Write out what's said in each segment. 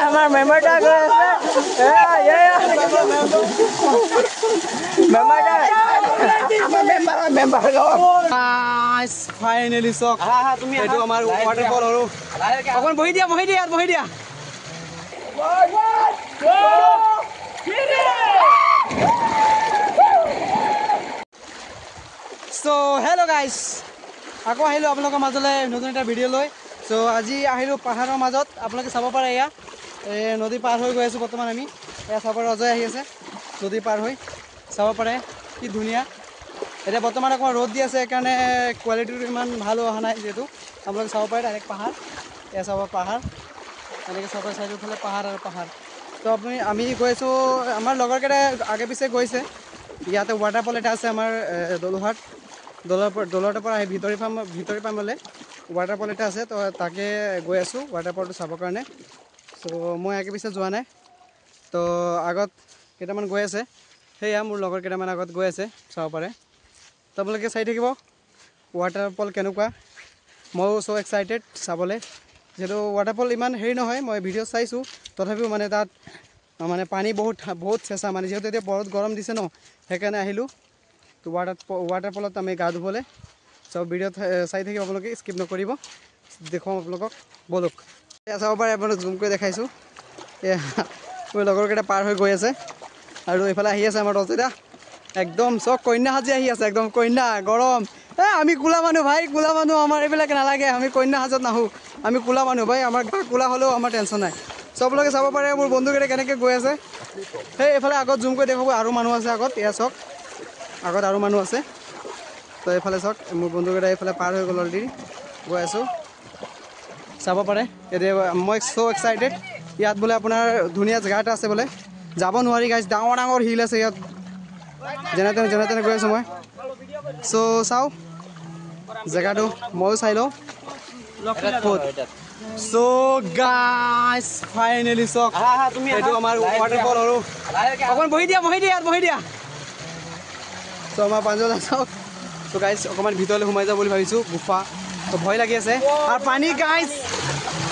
আমাৰ মেম্বাৰটা গৈ আছে মেম্বাৰ ফাইনেলি চক এইটো আমাৰ ৱাটাৰফল আৰু অকণ বহি দিয়া So hello guys, আকৌ আহিলোঁ আপোনালোকৰ মাজলৈ নতুন এটা ভিডিঅ' লৈ। চ' আজি আহিলোঁ পাহাৰৰ মাজত, আপোনালোকে চাব পাৰে এয়া নদী পাৰ হৈ গৈ আছোঁ বৰ্তমান আমি। এয়া চাব পাৰে অজয় আহি আছে নদী পাৰ হৈ, চাব পাৰে কি ধুনীয়া। এতিয়া বৰ্তমান অকণমান ৰ'দ দি আছে সেইকাৰণে কোৱালিটিটো ইমান ভাল অহা নাই, যিহেতু আপোনালোকে চাব পাৰে ডাইৰেক্ট পাহাৰ। এয়া চাব পাহাৰ, এনেকৈ চাব পাৰে চাৰিওফালে পাহাৰ আৰু পাহাৰ। ত' আমি গৈ আছোঁ, আমাৰ লগৰকেইটা আগে পিছে গৈছে। ইয়াতে ৱাটাৰফল এটা আছে আমাৰ দলুহাট, দলৰটোৰ পৰা আহি ভিতৰি পামলৈ ৱাটাৰফল এটা আছে। তো তাকে গৈ আছোঁ ৱাটাৰফলটো চাবৰ কাৰণে। চ' মই আগে পিছে যোৱা নাই, তো আগত কেইটামান গৈ আছে, সেয়া মোৰ লগৰ কেইটামান আগত গৈ আছে, চাব পাৰে। তো আপোনালোকে চাই থাকিব ৱাটাৰফল কেনেকুৱা। ময়ো চ' এক্সাইটেড চাবলৈ, যিহেতু ৱাটাৰফল ইমান হেৰি নহয়, মই ভিডিঅ' চাইছোঁ তথাপিও মানে তাত মানে পানী বহুত চেঁচা, মানে যিহেতু এতিয়া বহুত গৰম দিছে ন, সেইকাৰণে আহিলোঁ তো ৱাটাৰফলত আমি গা ধুবলৈ। চব ভিডিঅ'ত চাই থাকিব আপোনালোকে, স্কিপ নকৰিব। দেখুৱাম আপোনালোকক, বলক। এয়া চাব পাৰে, আপোনালোক জুম কৰি দেখাইছোঁ। এয়া মোৰ লগৰকেইটা পাৰ হৈ গৈ আছে আৰু এইফালে আহি আছে আমাৰ ৰজেদা, একদম চব কন্যা সাজি আহি আছে, একদম কন্যা গৰম। আমি কোলা মানুহ ভাই, কোলা মানুহ, আমাৰ এইবিলাক নালাগে, আমি কন্যা সাজত নাহোঁ, আমি কোলা মানুহ ভাই। আমাৰ গা কোলা হ'লেও আমাৰ টেনশ্যন নাই। চবলোকে চাব পাৰে মোৰ বন্ধুকেইটা কেনেকৈ গৈ আছে। সেই এইফালে আগত জুম কৰি দেখাব, আৰু মানুহ আছে আগত, এয়া চাওক আগত আৰু মানুহ আছে। তো এইফালে চাওক মোৰ বন্ধুকেইটা এইফালে পাৰ হৈ গ'ল, অলৰেডি গৈ আছোঁ, চাব পাৰে। এতিয়া মই চ' এক্সাইটেড। ইয়াত বোলে আপোনাৰ ধুনীয়া জেগা এটা আছে বোলে, যাব নোৱাৰি গাইজ, ডাঙৰ ডাঙৰ শিল আছে ইয়াত, যেনে তেনে গৈ আছোঁ মই। চ' চাওঁ জেগাটো, ময়ো চাই লওঁ ক'ত। চ' গাইজ ফাইনেলি চক এইটো আমাৰ ৱাটাৰফল আৰু অকণমান বহি দিয়া। চ' আমাৰ পাঞ্জলা চাওক। চ' গাইজ অকণমান ভিতৰলৈ সোমাই যাওঁ বুলি ভাবিছোঁ, গুফা। তো ভয় লাগি আছে আৰু পানী গাইজ,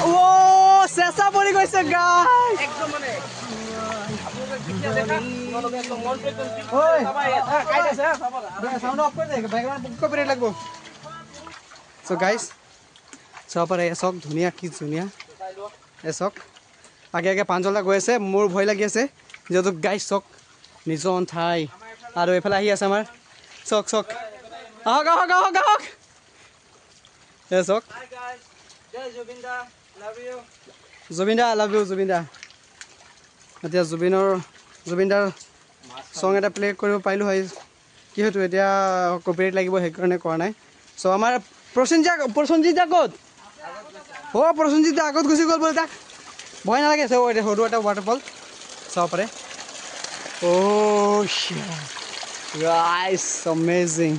অ' চেঁচা পৰি গৈছে গাইজ। চ' গাইজ চাব পাৰে, এ চাওক ধুনীয়া, কি ধুনীয়া। এ চাওক আগে পাঞ্জলা গৈ আছে, মোৰ ভয় লাগি আছে যিহেতু গাইজ চাওক নিজন ঠাই। আৰু এইফালে আহি আছে আমাৰ, চাওক আহক। এ চাওক জুবিন দা, লাভ ইউ জুবিন দা। এতিয়া জুবিনদাৰ চং এটা প্লে' কৰিব পাৰিলোঁ হয়, যিহেতু এতিয়া কপিৰাইট লাগিব, সেইকাৰণে কৰা নাই। চ' আমাৰ প্ৰসেনজিত দা ক'ত? প্ৰসেনজিত দা আগত গুচি গ'ল বোলে, তাক ভয় নালাগে। চাব সৰু এটা ৱাটাৰফল চাব পাৰে। Guys, amazing.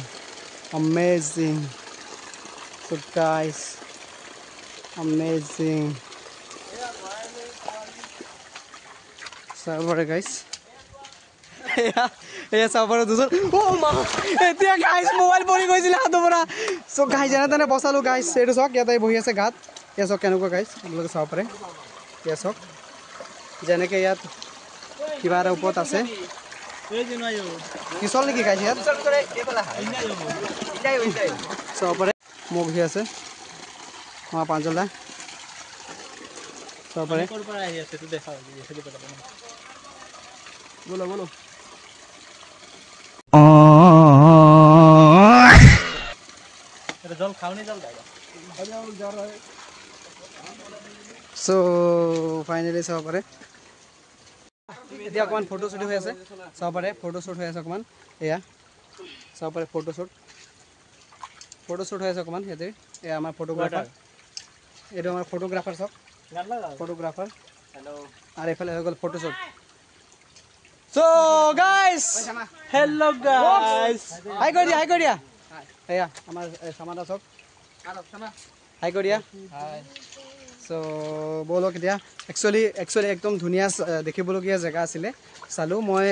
So guys, amazing. চাব পাৰে গাইজ, এয়া চাব পাৰে দুজন। এতিয়া গাইজ মোবাইল পৰি গৈছিলে হাতৰ পৰা। চ' গাইজ যেনে তেনে বচালোঁ গাইজ। এইটো চাওক ইয়াতে বহি আছে গাত, এয়া চাওক কেনেকুৱা গাইজ, আপোনালোকে চাব পাৰে। এয়া চাওক যেনেকৈ ইয়াত কিবা এটা ওপৰত আছে, পিছল নেকি গাইজ ইয়াত, চাব পাৰে। মোৰ বহি আছে আমাৰ পাঞ্জলা, চাব পাৰে। বলো চ' ফাইনেলি চাব পাৰে। এতিয়া অকণমান ফটোশ্বুট হৈ আছে, চাব পাৰে ফটোশ্বুট হৈ আছে অকণমান। এয়া চাব পাৰে ফটোশ্বুট হৈ আছে অকণমান ইয়াতে। এয়া আমাৰ ফটোগ্ৰাফাৰ, এইটো আমাৰ ফটোগ্ৰাফাৰ চাওক, ফটোগ্ৰাফাৰ। আৰু এইফালে হৈ গ'ল ফটোশ্বুট। চ' গাইজ, হেল্ল' গাইজ, হাই কৰি দিয়া। এয়া আমাৰ চামাদা চাওক, হাই কৰি দিয়া। চ' ব'লক এতিয়া একচুৱেলি একদম ধুনীয়া দেখিবলগীয়া জেগা আছিলে, চালোঁ মই।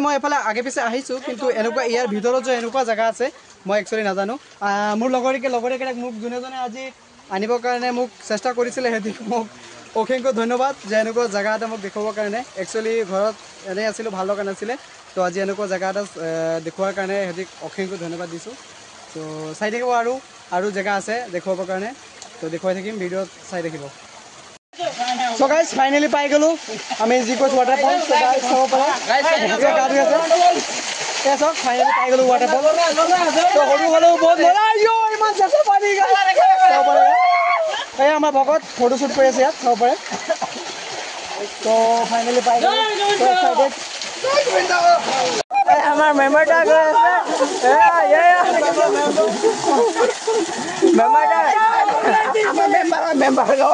মই এইফালে আগে পিছে আহিছোঁ, কিন্তু এনেকুৱা ইয়াৰ ভিতৰত যে এনেকুৱা জেগা আছে মই একচুৱেলি নাজানো। মোৰ লগৰীকেইটাক মোক যোনে আজি আনিবৰ কাৰণে মোক চেষ্টা কৰিছিলে, সিহঁতি মোক অশেষ ধন্যবাদ যে এনেকুৱা জায়গা এটা মোক দেখাবৰ কাৰণে একচুয়ালি ঘৰত এনে আছিল ভাল লগা নাছিলে তো আজি এনেকুৱা জায়গা এটা দেখুৱাৰ কাৰণে হেদিক অশেষ ধন্যবাদ দিছো তো চাই থাকিব আৰু জায়গা আছে দেখুৱাৰ কাৰণে তো দেখুৱাই থাকিম ভিডিঅ'ত চাই থাকিব So guys, finally পাই গলো আমি জিকোস ওয়াটারফল সো গাইস চাব পাৰা গাইস গাড়ি আছে এসো ফাইনালি পাই গলো ওয়াটাৰফল তো হৰু হলো বহুত মজা আইও ইমান চেষ্টা পানি গাইস চাব পাৰা এই আমাৰ ভগত ফটো শুট কৰি আছে ইয়াত চাব পাৰা তো ফাইনালি পাই গলো তো এক্সাইটেড আমার মেম্বারটা গৈ আছে মেম্বারটা আমার মেম্বার গো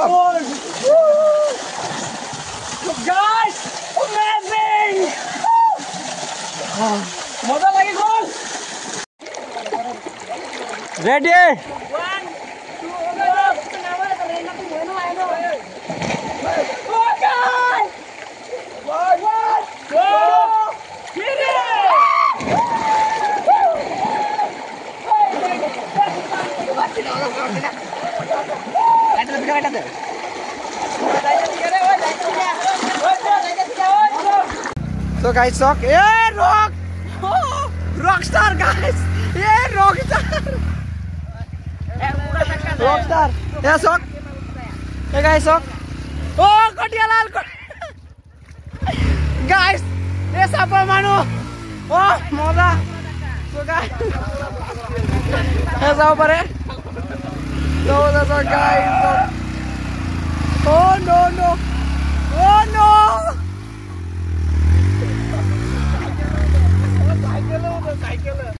Guys, amazing! মজা লাগি গল ready 1 2 So guys, rockstar guys, rockstar, yeah sok, hey guys sok, oh kotialal, guys, ये सापा मानो, oh मोदा, so guys, ये सापा परे, so guys, oh no,